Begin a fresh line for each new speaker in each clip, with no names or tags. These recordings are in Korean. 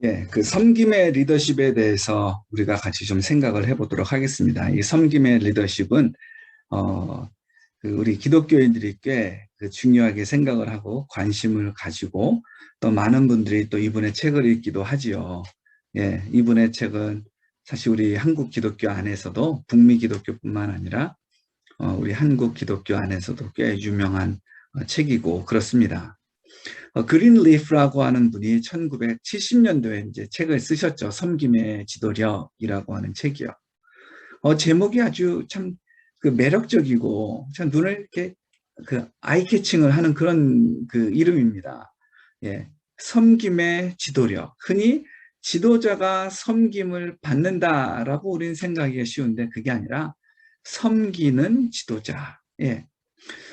예, 그 섬김의 리더십에 대해서 우리가 같이 좀 생각을 해보도록 하겠습니다. 이 섬김의 리더십은 어, 우리 기독교인들이 꽤그 중요하게 생각을 하고 관심을 가지고 또 많은 분들이 또 이분의 책을 읽기도 하지요. 예, 이분의 책은 사실 우리 한국 기독교 안에서도 북미 기독교뿐만 아니라 우리 한국 기독교 안에서도 꽤 유명한 책이고 그렇습니다. 그린리프라고 하는 분이 1970년도에 이제 책을 쓰셨죠. 섬김의 지도력이라고 하는 책이요. 제목이 아주 참 그 매력적이고 참 눈을 이렇게 그 아이캐칭을 하는 그런 그 이름입니다. 예. 섬김의 지도력. 흔히 지도자가 섬김을 받는다라고 우리는 생각하기가 쉬운데 그게 아니라 섬기는 지도자. 예.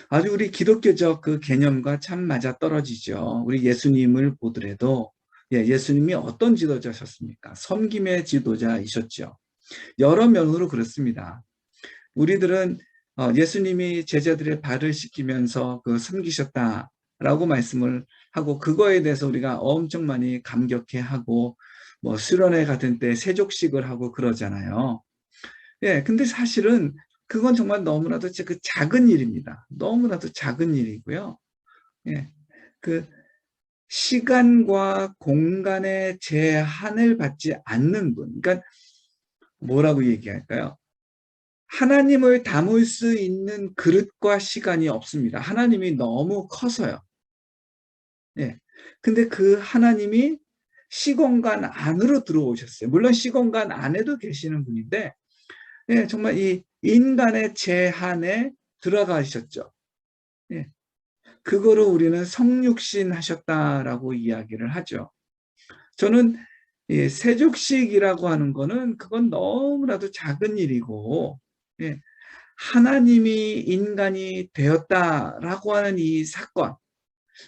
아주 우리 기독교적 그 개념과 참 맞아떨어지죠. 우리 예수님을 보더라도 예수님이 어떤 지도자셨습니까? 섬김의 지도자이셨죠. 여러 면으로 그렇습니다. 우리들은 예수님이 제자들의 발을 씻기면서 그 섬기셨다라고 말씀을 하고 그거에 대해서 우리가 엄청 많이 감격해하고 뭐 수련회 같은 때 세족식을 하고 그러잖아요. 예, 근데 사실은 그건 정말 너무나도 그 작은 일입니다. 너무나도 작은 일이고요. 예, 그 시간과 공간의 제한을 받지 않는 분. 그러니까 뭐라고 얘기할까요? 하나님을 담을 수 있는 그릇과 시간이 없습니다. 하나님이 너무 커서요. 예. 근데 그 하나님이 시공간 안으로 들어오셨어요. 물론 시공간 안에도 계시는 분인데, 예, 정말 이 인간의 제한에 들어가셨죠. 예. 그거를 우리는 성육신 하셨다라고 이야기를 하죠. 저는 이 세족식이라고 하는 거는 그건 너무나도 작은 일이고, 예, 하나님이 인간이 되었다라고 하는 이 사건,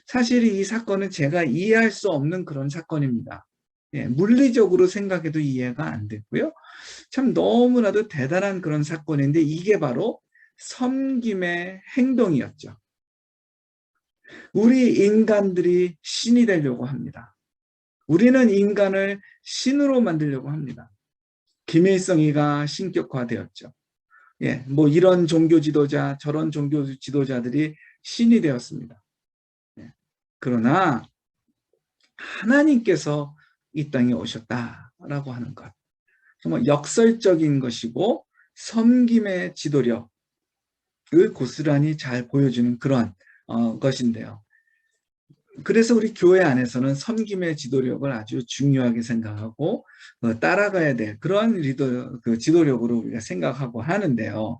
사실 이 사건은 제가 이해할 수 없는 그런 사건입니다. 예, 물리적으로 생각해도 이해가 안 되고요. 참 너무나도 대단한 그런 사건인데 이게 바로 섬김의 행동이었죠. 우리 인간들이 신이 되려고 합니다. 우리는 인간을 신으로 만들려고 합니다. 김일성이가 신격화되었죠. 예, 뭐 이런 종교 지도자, 저런 종교 지도자들이 신이 되었습니다. 예. 그러나 하나님께서 이 땅에 오셨다라고 하는 것. 정말 역설적인 것이고 섬김의 지도력을 고스란히 잘 보여주는 그런 것인데요. 그래서 우리 교회 안에서는 섬김의 지도력을 아주 중요하게 생각하고 따라가야 될 그런 그 지도력으로 우리가 생각하고 하는데요.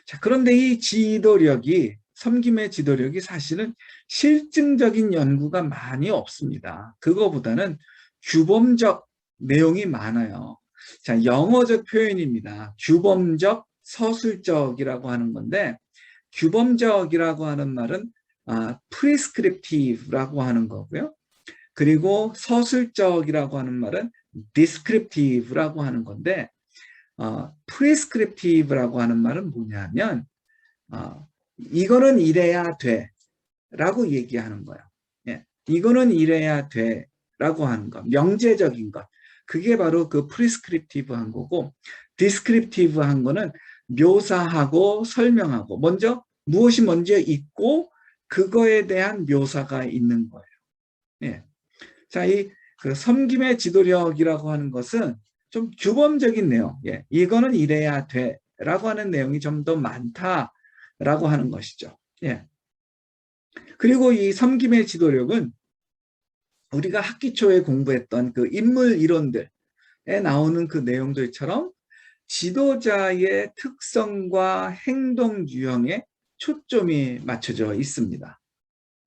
자, 그런데 이 지도력이 섬김의 지도력이 사실은 실증적인 연구가 많이 없습니다. 그거보다는 규범적 내용이 많아요. 자, 영어적 표현입니다. 규범적, 서술적이라고 하는 건데 규범적이라고 하는 말은 prescriptive라고 하는 거고요. 그리고 서술적이라고 하는 말은 descriptive라고 하는 건데 prescriptive라고 하는 말은 뭐냐면 이거는 이래야 돼 라고 얘기하는 거예요. 예, 이거는 이래야 돼 라고 하는 것, 명제적인 것. 그게 바로 그 prescriptive한 거고 descriptive한 거는 묘사하고 설명하고 먼저 무엇이 먼저 있고 그거에 대한 묘사가 있는 거예요. 예. 자, 이 그 섬김의 지도력이라고 하는 것은 좀 규범적인 내용, 예, 이거는 이래야 돼라고 하는 내용이 좀 더 많다라고 하는 것이죠. 예. 그리고 이 섬김의 지도력은 우리가 학기 초에 공부했던 그 인물 이론들에 나오는 그 내용들처럼 지도자의 특성과 행동 유형에 초점이 맞춰져 있습니다.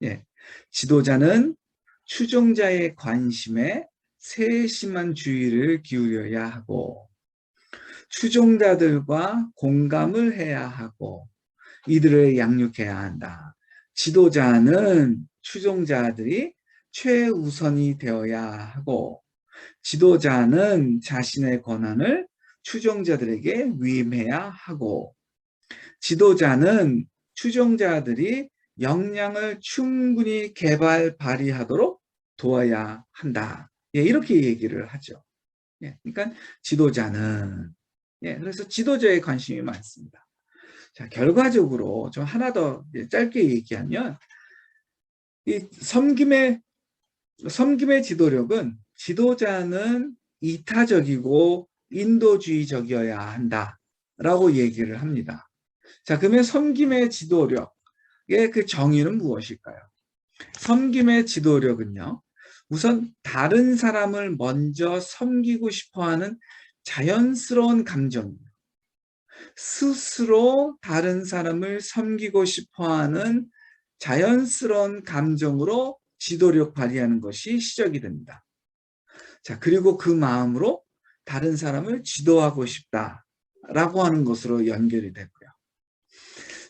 예. 지도자는 추종자의 관심에 세심한 주의를 기울여야 하고 추종자들과 공감을 해야 하고 이들을 양육해야 한다. 지도자는 추종자들이 최우선이 되어야 하고 지도자는 자신의 권한을 추종자들에게 위임해야 하고 지도자는 추종자들이 역량을 충분히 개발 발휘하도록 도와야 한다. 예, 이렇게 얘기를 하죠. 예, 그러니까 지도자는, 예, 그래서 지도자에 관심이 많습니다. 자, 결과적으로 좀 하나 더 짧게 얘기하면, 이 섬김의 지도력은 지도자는 이타적이고 인도주의적이어야 한다라고 얘기를 합니다. 자, 그러면 섬김의 지도력의 그 정의는 무엇일까요? 섬김의 지도력은요, 우선 다른 사람을 먼저 섬기고 싶어하는 자연스러운 감정입니다. 스스로 다른 사람을 섬기고 싶어하는 자연스러운 감정으로 지도력 발휘하는 것이 시작이 됩니다. 자, 그리고 그 마음으로 다른 사람을 지도하고 싶다라고 하는 것으로 연결이 되고요.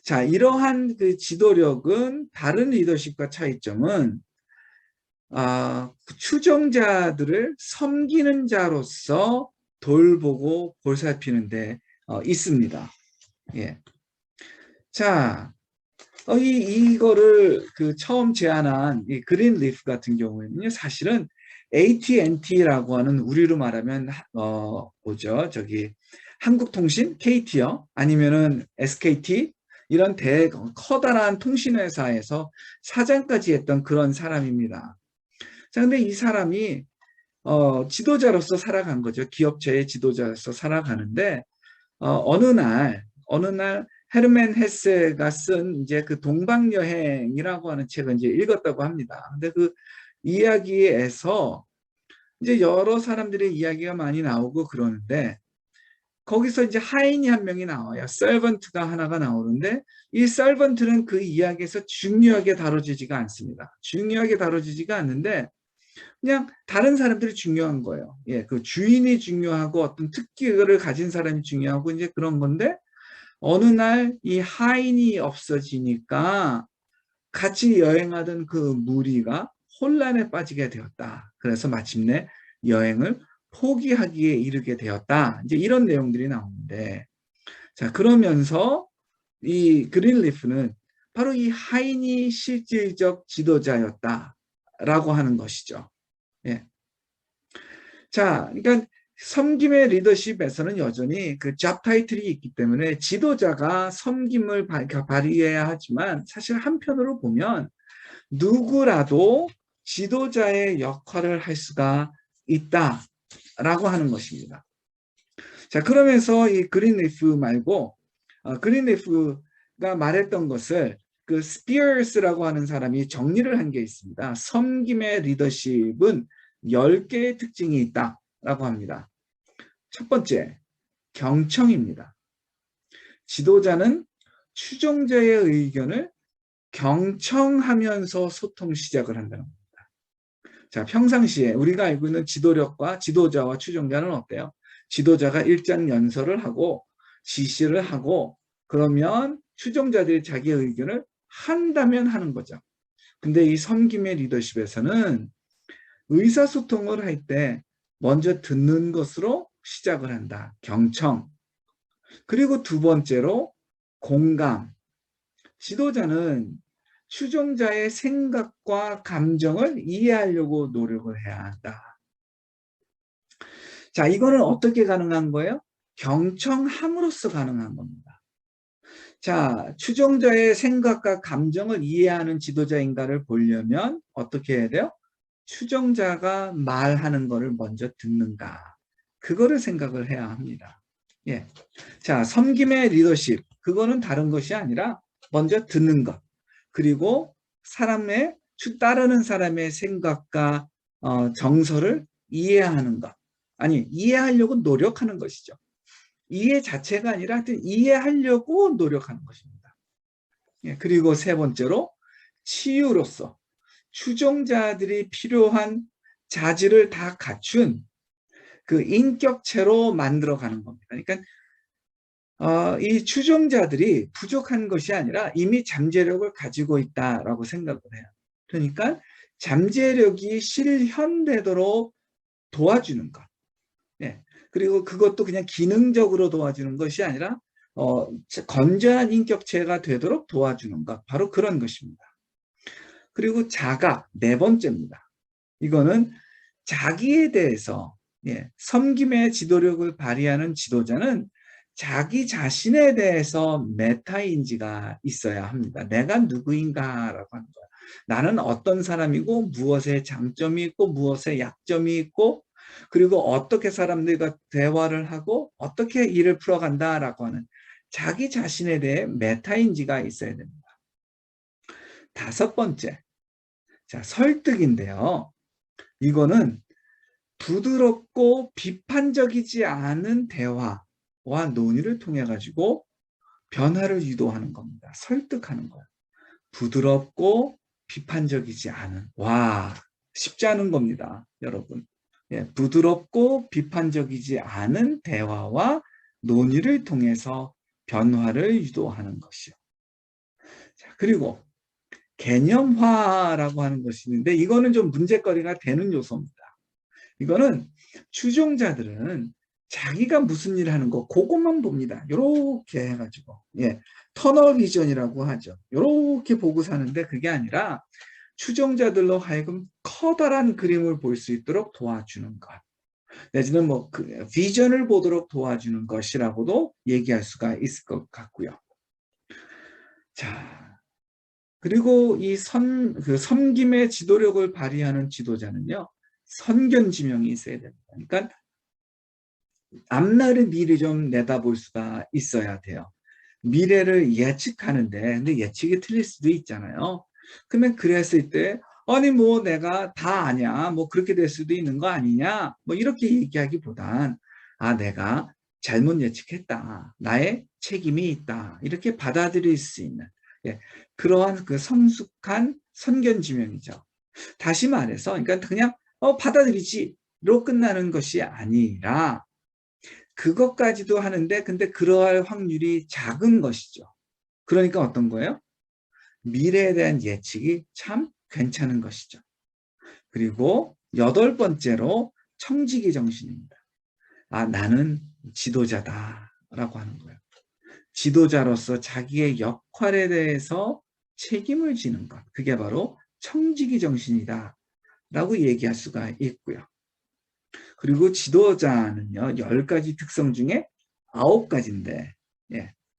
자, 이러한 그 지도력은 다른 리더십과 차이점은 추종자들을 섬기는 자로서 돌보고 보살피는 데 있습니다. 예. 자, 이거를 그 처음 제안한 이 그린리프 같은 경우에는요, 사실은 AT&T라고 하는, 우리로 말하면 뭐죠? 저기 한국통신 KT요, 아니면은 SKT, 이런 커다란 통신회사에서 사장까지 했던 그런 사람입니다. 자, 근데 이 사람이 지도자로서 살아간 거죠. 기업체의 지도자로서 살아가는데 어느 날 헤르멘 헤세가 쓴 이제 그 동방여행이라고 하는 책을 이제 읽었다고 합니다. 근데 그 이야기에서 이제 여러 사람들의 이야기가 많이 나오고 그러는데, 거기서 이제 하인이 한 명이 나와요. 서번트가 하나가 나오는데, 이 서번트는 그 이야기에서 중요하게 다뤄지지가 않습니다. 중요하게 다뤄지지가 않는데 그냥 다른 사람들이 중요한 거예요. 예, 그 주인이 중요하고 어떤 특기를 가진 사람이 중요하고 이제 그런 건데, 어느 날 이 하인이 없어지니까 같이 여행하던 그 무리가 혼란에 빠지게 되었다. 그래서 마침내 여행을 포기하기에 이르게 되었다. 이제 이런 내용들이 나오는데, 자, 그러면서 이 그린리프는 바로 이 하인이 실질적 지도자였다라고 하는 것이죠. 예. 자, 그러니까 섬김의 리더십에서는 여전히 그 잡 타이틀이 있기 때문에 지도자가 섬김을 발휘해야 하지만, 사실 한편으로 보면 누구라도 지도자의 역할을 할 수가 있다라고 하는 것입니다. 자, 그러면서 이 그린리프 말고 그린리프가 말했던 것을 그 스피어스라고 하는 사람이 정리를 한 게 있습니다. 섬김의 리더십은 10개의 특징이 있다라고 합니다. 첫 번째, 경청입니다. 지도자는 추종자의 의견을 경청하면서 소통 시작을 한다는 겁니다. 자, 평상시에 우리가 알고 있는 지도력과 지도자와 추종자는 어때요? 지도자가 일장 연설을 하고 지시를 하고, 그러면 추종자들이 자기의 의견을 한다면 하는 거죠. 근데 이 섬김의 리더십에서는 의사소통을 할 때 먼저 듣는 것으로 시작을 한다. 경청. 그리고 두 번째로 공감. 지도자는 추종자의 생각과 감정을 이해하려고 노력을 해야 한다. 자, 이거는 어떻게 가능한 거예요? 경청함으로써 가능한 겁니다. 자, 추종자의 생각과 감정을 이해하는 지도자인가를 보려면 어떻게 해야 돼요? 추종자가 말하는 거를 먼저 듣는가, 그거를 생각을 해야 합니다. 예. 자, 섬김의 리더십, 그거는 다른 것이 아니라 먼저 듣는 것, 그리고 따르는 사람의 생각과 정서를 이해하는 것, 아니 이해하려고 노력하는 것이죠. 이해 자체가 아니라 하여튼 이해하려고 노력하는 것입니다. 예, 그리고 세 번째로 치유로서 추종자들이 필요한 자질을 다 갖춘 그 인격체로 만들어가는 겁니다. 그러니까 이 추종자들이 부족한 것이 아니라 이미 잠재력을 가지고 있다라고 생각을 해요. 그러니까 잠재력이 실현되도록 도와주는 것. 예. 그리고 그것도 그냥 기능적으로 도와주는 것이 아니라 건전한 인격체가 되도록 도와주는 것. 바로 그런 것입니다. 그리고 자각, 네 번째입니다. 이거는 자기에 대해서 섬김의 지도력을 발휘하는 지도자는 자기 자신에 대해서 메타인지가 있어야 합니다. 내가 누구인가라고 하는 거예요. 나는 어떤 사람이고 무엇에 장점이 있고 무엇에 약점이 있고 그리고 어떻게 사람들과 대화를 하고 어떻게 일을 풀어간다라고 하는 자기 자신에 대해 메타인지가 있어야 됩니다. 다섯 번째, 자, 설득인데요. 이거는 부드럽고 비판적이지 않은 대화와 논의를 통해 가지고 변화를 유도하는 겁니다. 설득하는 거예요. 부드럽고 비판적이지 않은. 와, 쉽지 않은 겁니다, 여러분. 부드럽고 비판적이지 않은 대화와 논의를 통해서 변화를 유도하는 것이요. 자, 그리고 개념화라고 하는 것이 있는데 이거는 좀 문제거리가 되는 요소입니다. 이거는 추종자들은 자기가 무슨 일을 하는 거 그것만 봅니다. 이렇게 해가지고 터널 비전이라고 하죠. 이렇게 보고 사는데 그게 아니라 추종자들로 하여금 커다란 그림을 볼 수 있도록 도와주는 것. 내지는 그 비전을 보도록 도와주는 것이라고도 얘기할 수가 있을 것 같고요. 자, 그리고 이 섬김의 지도력을 발휘하는 지도자는요, 선견지명이 있어야 됩니다. 그러니까 앞날의 미래 좀 내다볼 수가 있어야 돼요. 미래를 예측하는데, 근데 예측이 틀릴 수도 있잖아요. 그러면 그랬을 때, 아니 뭐 내가 다 아냐, 뭐 그렇게 될 수도 있는 거 아니냐, 뭐 이렇게 얘기하기보단, 아 내가 잘못 예측했다, 나의 책임이 있다, 이렇게 받아들일 수 있는 그러한 그 성숙한 선견지명이죠. 다시 말해서, 그러니까 그냥 받아들이지로 끝나는 것이 아니라 그것까지도 하는데 근데 그러할 확률이 작은 것이죠. 그러니까 어떤 거예요? 미래에 대한 예측이 참 괜찮은 것이죠. 그리고 여덟 번째로 청지기 정신입니다. 아, 나는 지도자다라고 하는 거예요. 지도자로서 자기의 역할에 대해서 책임을 지는 것. 그게 바로 청지기 정신이다 라고 얘기할 수가 있고요. 그리고 지도자는요, 10가지 특성 중에 9가지인데,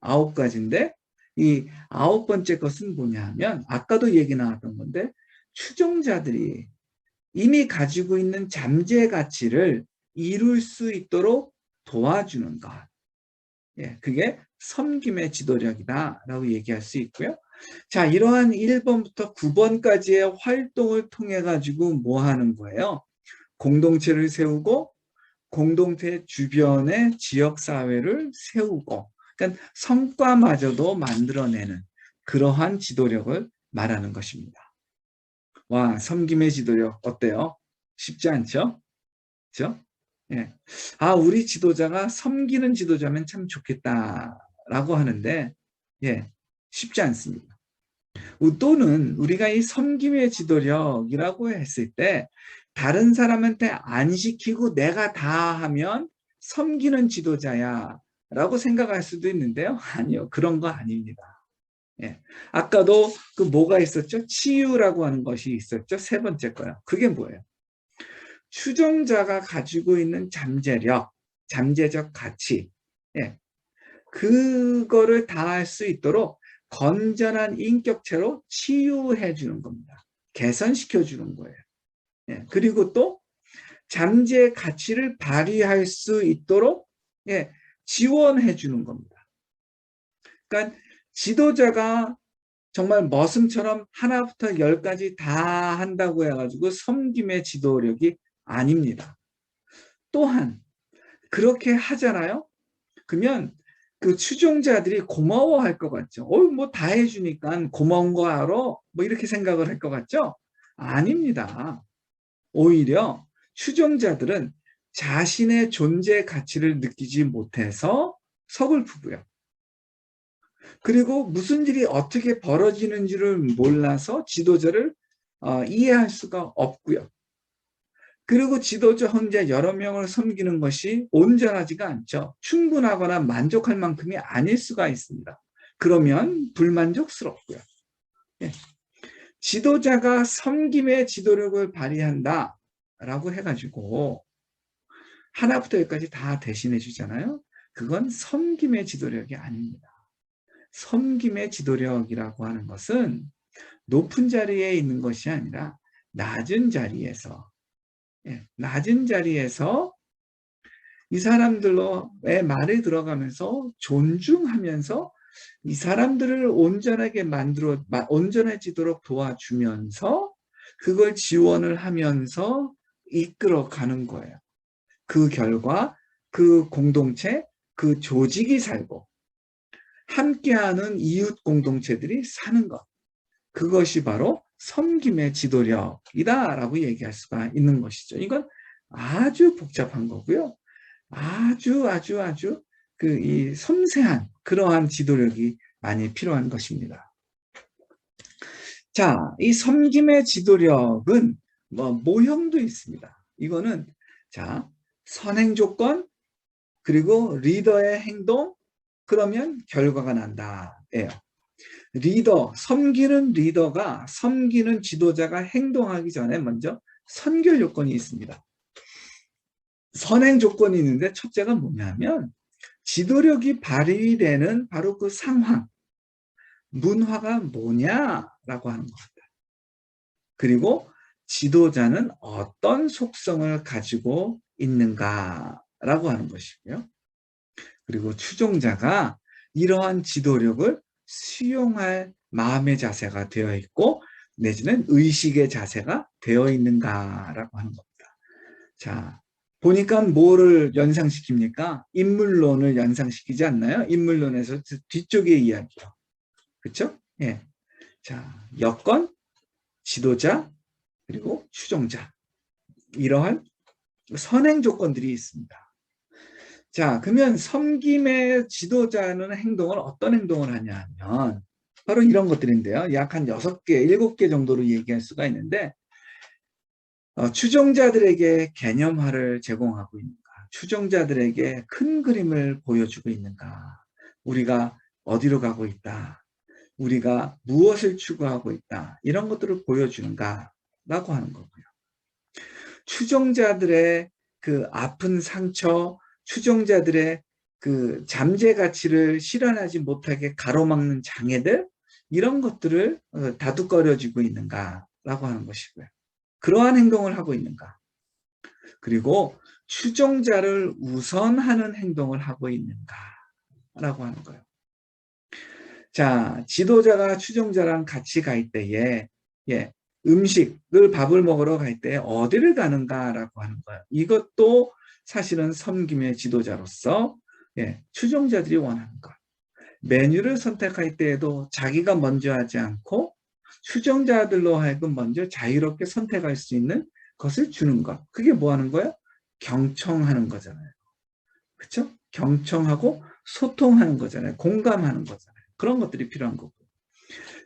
9가지인데, 이 9번째 것은 뭐냐 하면, 아까도 얘기 나왔던 건데, 추종자들이 이미 가지고 있는 잠재 가치를 이룰 수 있도록 도와주는 것. 그게 섬김의 지도력이다라고 얘기할 수 있고요. 자, 이러한 1번부터 9번까지의 활동을 통해 가지고 뭐 하는 거예요? 공동체를 세우고 공동체 주변의 지역사회를 세우고 그러니까 성과마저도 만들어내는 그러한 지도력을 말하는 것입니다. 와, 섬김의 지도력 어때요? 쉽지 않죠? 그렇죠? 아, 우리 지도자가 섬기는 지도자면 참 좋겠다라고 하는데 쉽지 않습니다. 또는 우리가 이 섬김의 지도력이라고 했을 때 다른 사람한테 안 시키고 내가 다 하면 섬기는 지도자야 라고 생각할 수도 있는데요. 아니요. 그런 거 아닙니다. 아까도 그 뭐가 있었죠? 치유라고 하는 것이 있었죠. 세 번째 거요. 그게 뭐예요? 추종자가 가지고 있는 잠재력, 잠재적 가치, 그거를 다할 수 있도록 건전한 인격체로 치유해 주는 겁니다. 개선시켜 주는 거예요. 그리고 또 잠재의 가치를 발휘할 수 있도록 지원해 주는 겁니다. 그러니까 지도자가 정말 머슴처럼 하나부터 10까지 다 한다고 해가지고 섬김의 지도력이 아닙니다. 또한 그렇게 하잖아요. 그러면 그 추종자들이 고마워할 것 같죠. 뭐 다 해주니까 고마운 거 알아? 뭐 이렇게 생각을 할 것 같죠? 아닙니다. 오히려 추종자들은 자신의 존재 가치를 느끼지 못해서 서글프고요. 그리고 무슨 일이 어떻게 벌어지는지를 몰라서 지도자를 이해할 수가 없고요. 그리고 지도자 혼자 여러 명을 섬기는 것이 온전하지가 않죠. 충분하거나 만족할 만큼이 아닐 수가 있습니다. 그러면 불만족스럽고요. 지도자가 섬김의 지도력을 발휘한다. 라고 해가지고 하나부터 여기까지 다 대신해 주잖아요. 그건 섬김의 지도력이 아닙니다. 섬김의 지도력이라고 하는 것은 높은 자리에 있는 것이 아니라 낮은 자리에서, 낮은 자리에서 이 사람들의 말에 들어가면서 존중하면서 이 사람들을 온전해지도록 도와주면서 그걸 지원을 하면서 이끌어 가는 거예요. 그 결과 그 공동체, 그 조직이 살고 함께하는 이웃 공동체들이 사는 것. 그것이 바로 섬김의 지도력이다라고 얘기할 수가 있는 것이죠. 이건 아주 복잡한 거고요. 아주 이 섬세한 그러한 지도력이 많이 필요한 것입니다. 자, 이 섬김의 지도력은 모형도 있습니다. 이거는 자, 선행 조건 그리고 리더의 행동 그러면 결과가 난다예요. 섬기는 리더가 섬기는 지도자가 행동하기 전에 먼저 선결 요건이 있습니다. 선행 조건이 있는데 첫째가 뭐냐면 지도력이 발휘되는 바로 그 상황, 문화가 뭐냐라고 하는 겁니다. 그리고 지도자는 어떤 속성을 가지고 있는가라고 하는 것이고요. 그리고 추종자가 이러한 지도력을 수용할 마음의 자세가 되어 있고 내지는 의식의 자세가 되어 있는가라고 하는 겁니다. 자, 보니까 뭐를 연상시킵니까? 인물론을 연상시키지 않나요? 인물론에서 뒤쪽의 이야기요. 그렇죠? 예. 자, 여건, 지도자, 그리고 추종자. 이러한 선행 조건들이 있습니다. 자, 그러면 섬김의 지도자는 어떤 행동을 하냐 하면 바로 이런 것들인데요. 약 한 6개, 7개 정도로 얘기할 수가 있는데 추종자들에게 개념화를 제공하고 있는가? 추종자들에게 큰 그림을 보여주고 있는가? 우리가 어디로 가고 있다? 우리가 무엇을 추구하고 있다? 이런 것들을 보여주는가라고 하는 거고요. 추종자들의 그 아픈 상처, 추종자들의 그 잠재 가치를 실현하지 못하게 가로막는 장애들 이런 것들을 다독거려주고 있는가라고 하는 것이고요. 그러한 행동을 하고 있는가. 그리고 추종자를 우선하는 행동을 하고 있는가라고 하는 거예요. 자, 지도자가 추종자랑 같이 갈 때에 밥을 먹으러 갈 때 어디를 가는가라고 하는 거예요. 이것도 사실은 섬김의 지도자로서 추종자들이 원하는 것. 메뉴를 선택할 때에도 자기가 먼저 하지 않고 추종자들로 하여금 먼저 자유롭게 선택할 수 있는 것을 주는 것. 그게 뭐 하는 거예요? 경청하는 거잖아요. 그렇죠? 경청하고 소통하는 거잖아요. 공감하는 거잖아요. 그런 것들이 필요한 거고.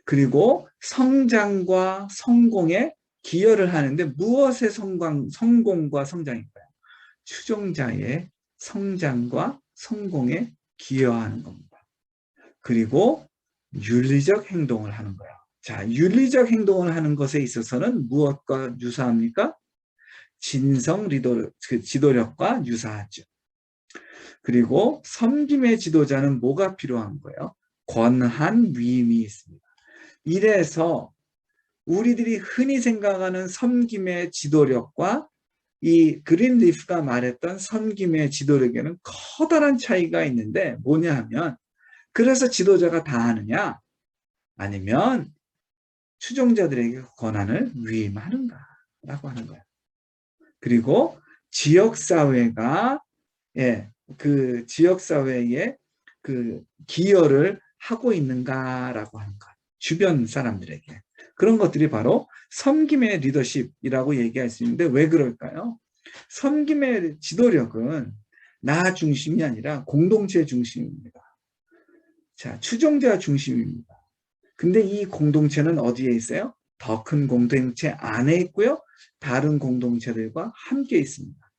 그리고 성장과 성공에 기여를 하는데 무엇의 성공과 성장일까요? 추종자의 성장과 성공에 기여하는 겁니다. 그리고 윤리적 행동을 하는 거예요. 자, 윤리적 행동을 하는 것에 있어서는 무엇과 유사합니까? 진성 지도력과 유사하죠. 그리고 섬김의 지도자는 뭐가 필요한 거예요? 권한 위임이 있습니다. 이래서 우리들이 흔히 생각하는 섬김의 지도력과 이 그린리프가 말했던 섬김의 지도력에는 커다란 차이가 있는데 뭐냐 하면 그래서 지도자가 다 하느냐 아니면 추종자들에게 권한을 위임하는가라고 하는 거예요. 그리고 지역사회가 그 지역사회에 그 기여를 하고 있는가라고 하는 것. 주변 사람들에게. 그런 것들이 바로 섬김의 리더십이라고 얘기할 수 있는데 왜 그럴까요? 섬김의 지도력은 나 중심이 아니라 공동체 중심입니다. 자, 추종자 중심입니다. 근데 이 공동체는 어디에 있어요? 더 큰 공동체 안에 있고요. 다른 공동체들과 함께 있습니다.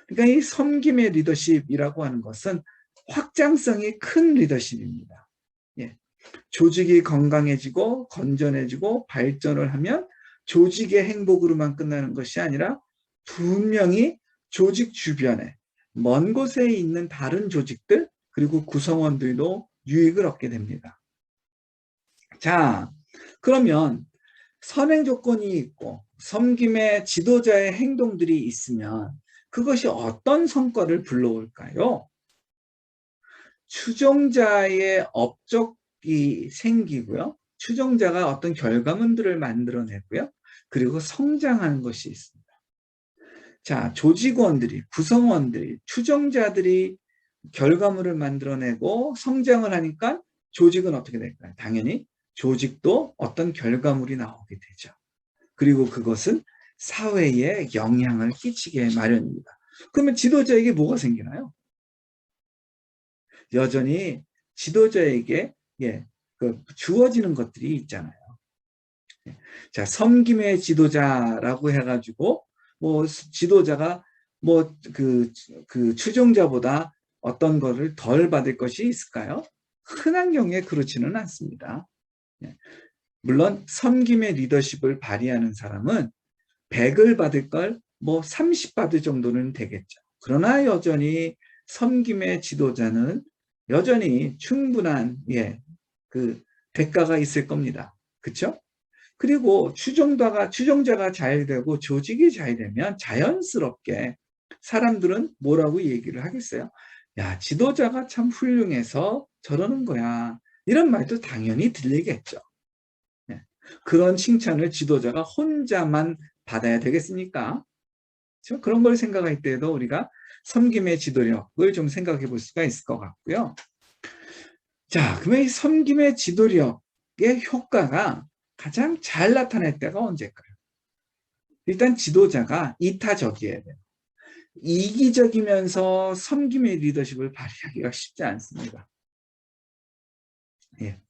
그러니까 이 섬김의 리더십이라고 하는 것은 확장성이 큰 리더십입니다. 조직이 건강해지고 건전해지고 발전을 하면 조직의 행복으로만 끝나는 것이 아니라 분명히 조직 주변에 먼 곳에 있는 다른 조직들 그리고 구성원들도 유익을 얻게 됩니다. 자, 그러면 선행 조건이 있고 섬김의 지도자의 행동들이 있으면 그것이 어떤 성과를 불러올까요? 추종자의 업적이 생기고요. 추종자가 어떤 결과물들을 만들어내고요. 그리고 성장하는 것이 있습니다. 자, 조직원들이, 구성원들이, 추종자들이 결과물을 만들어내고 성장을 하니까 조직은 어떻게 될까요? 당연히 조직도 어떤 결과물이 나오게 되죠. 그리고 그것은 사회에 영향을 끼치게 마련입니다. 그러면 지도자에게 뭐가 생기나요? 여전히 지도자에게 주어지는 것들이 있잖아요. 자, 섬김의 지도자라고 해가지고 뭐 지도자가 뭐 그 추종자보다 어떤 거를 덜 받을 것이 있을까요? 흔한 경우에 그렇지는 않습니다. 물론 섬김의 리더십을 발휘하는 사람은 100을 받을 걸 뭐 30 받을 정도는 되겠죠. 그러나 여전히 섬김의 지도자는 여전히 충분한 그 대가가 있을 겁니다. 그렇죠? 그리고 추종자가 잘 되고 조직이 잘 되면 자연스럽게 사람들은 뭐라고 얘기를 하겠어요? 야, 지도자가 참 훌륭해서 저러는 거야. 이런 말도 당연히 들리겠죠. 그런 칭찬을 지도자가 혼자만 받아야 되겠습니까? 그렇죠? 그런 걸 생각할 때에도 우리가 섬김의 지도력을 좀 생각해 볼 수가 있을 것 같고요. 자, 그러면 이 섬김의 지도력의 효과가 가장 잘 나타날 때가 언제일까요? 일단 지도자가 이타적이어야 돼요. 이기적이면서 섬김의 리더십을 발휘하기가 쉽지 않습니다. 예.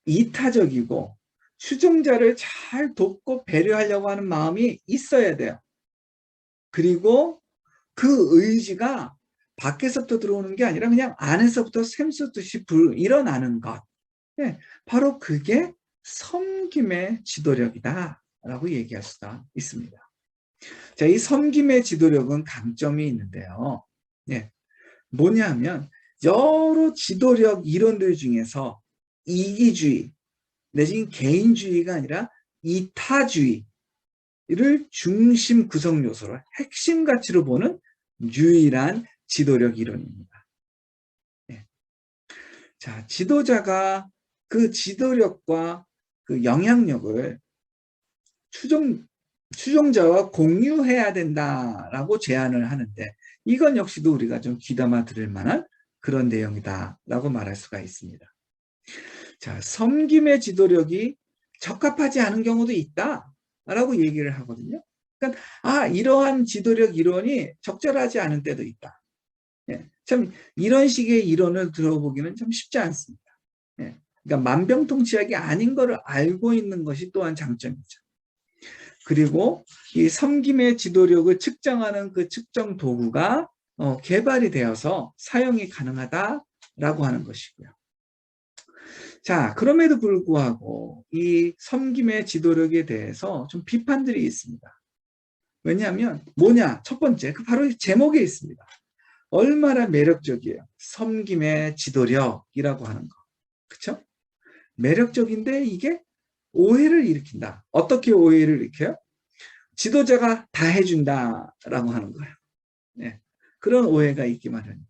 이타적이고 추종자를 잘 돕고 배려하려고 하는 마음이 있어야 돼요. 그리고 그 의지가 밖에서부터 들어오는 게 아니라 그냥 안에서부터 샘솟듯이 일어나는 것. 네, 바로 그게 섬김의 지도력이다라고 얘기할 수가 있습니다. 자, 이 섬김의 지도력은 강점이 있는데요. 네, 뭐냐면 여러 지도력 이론들 중에서 이기주의 내지 개인주의가 아니라 이타주의 를 중심 구성 요소로 핵심 가치로 보는 유일한 지도력 이론입니다. 네. 자, 지도자가 그 지도력과 그 영향력을 추종자와 공유해야 된다라고 제안을 하는데 이건 역시도 우리가 좀 귀담아 들을 만한 그런 내용이다라고 말할 수가 있습니다. 자, 섬김의 지도력이 적합하지 않은 경우도 있다. 라고 얘기를 하거든요. 그러니까 이러한 지도력 이론이 적절하지 않은 때도 있다. 예, 참 이런 식의 이론을 들어보기는 참 쉽지 않습니다. 예, 그러니까 만병통치약이 아닌 것을 알고 있는 것이 또한 장점이죠. 그리고 이 섬김의 지도력을 측정하는 그 측정 도구가 개발이 되어서 사용이 가능하다라고 하는 것이고요. 자, 그럼에도 불구하고 이 섬김의 지도력에 대해서 좀 비판들이 있습니다. 왜냐하면 뭐냐? 첫 번째, 그 바로 제목에 있습니다. 얼마나 매력적이에요. 섬김의 지도력이라고 하는 거. 그렇죠? 매력적인데 이게 오해를 일으킨다. 어떻게 오해를 일으켜요? 지도자가 다 해준다라고 하는 거예요. 네. 그런 오해가 있기 마련이고요.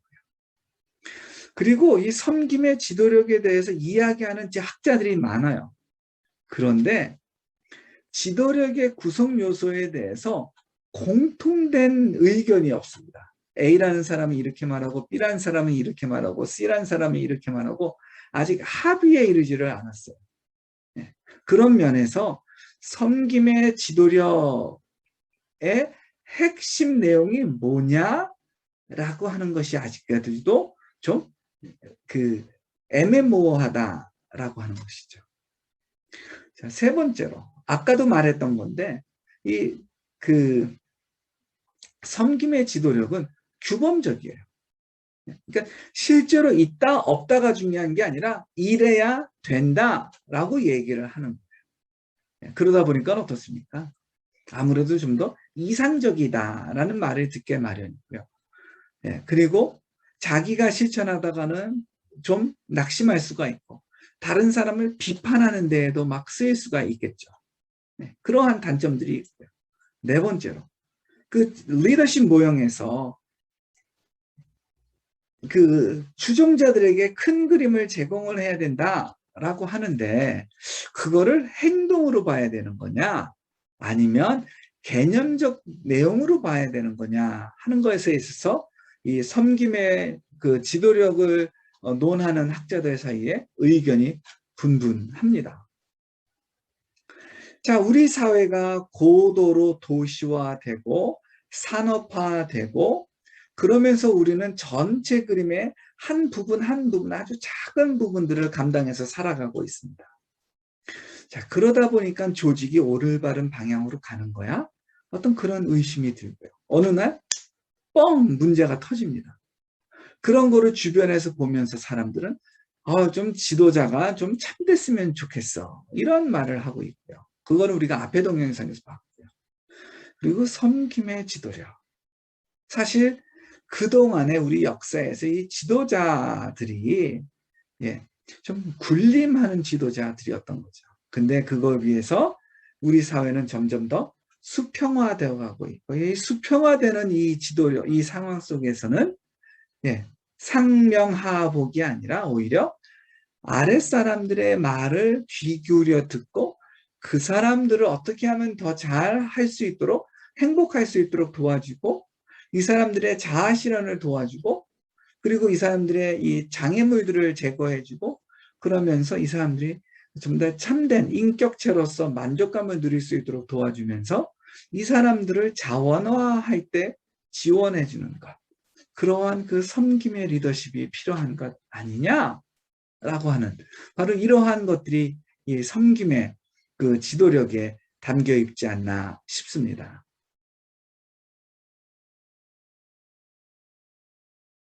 그리고 이 섬김의 지도력에 대해서 이야기하는 학자들이 많아요. 그런데 지도력의 구성 요소에 대해서 공통된 의견이 없습니다. A라는 사람이 이렇게 말하고 B라는 사람이 이렇게 말하고 C라는 사람이 이렇게 말하고 아직 합의에 이르지를 않았어요. 네. 그런 면에서 섬김의 지도력의 핵심 내용이 뭐냐라고 하는 것이 아직까지도 좀 애매모호하다라고 하는 것이죠. 자, 세 번째로 아까도 말했던 건데 섬김의 지도력은 규범적이에요. 그러니까 실제로 있다 없다가 중요한 게 아니라 이래야 된다라고 얘기를 하는 거예요. 그러다 보니까 어떻습니까? 아무래도 좀 더 이상적이다라는 말을 듣게 마련이고요. 예, 그리고 자기가 실천하다가는 좀 낙심할 수가 있고 다른 사람을 비판하는 데에도 막 쓰일 수가 있겠죠. 네, 그러한 단점들이 있고요. 네 번째로 그 리더십 모형에서 그 추종자들에게 큰 그림을 제공을 해야 된다라고 하는데 그거를 행동으로 봐야 되는 거냐 아니면 개념적 내용으로 봐야 되는 거냐 하는 것에 있어서 이 섬김의 그 지도력을 논하는 학자들 사이에 의견이 분분합니다. 자, 우리 사회가 고도로 도시화되고 산업화되고 그러면서 우리는 전체 그림의 한 부분 한 부분 아주 작은 부분들을 감당해서 살아가고 있습니다. 자, 그러다 보니까 조직이 올바른 방향으로 가는 거야? 어떤 그런 의심이 들고요. 어느 날 뻥 문제가 터집니다. 그런 거를 주변에서 보면서 사람들은 좀 지도자가 좀 참됐으면 좋겠어. 이런 말을 하고 있고요. 그거는 우리가 앞에 동영상에서 봤고요. 그리고 섬김의 지도력. 사실 그동안의 우리 역사에서 이 지도자들이 좀 군림하는 지도자들이었던 거죠. 근데 그걸 위해서 우리 사회는 점점 더 수평화되어 가고 있고 이 수평화되는 이 지도력, 이 상황 속에서는 상명하복이 아니라 오히려 아랫사람들의 말을 귀 기울여 듣고 그 사람들을 어떻게 하면 더 잘 할 수 있도록 행복할 수 있도록 도와주고 이 사람들의 자아 실현을 도와주고 그리고 이 사람들의 이 장애물들을 제거해주고 그러면서 이 사람들이 좀 더 참된 인격체로서 만족감을 누릴 수 있도록 도와주면서 이 사람들을 자원화할 때 지원해주는 것. 그러한 그 섬김의 리더십이 필요한 것 아니냐라고 하는 바로 이러한 것들이 이 섬김의 그 지도력에 담겨 있지 않나 싶습니다.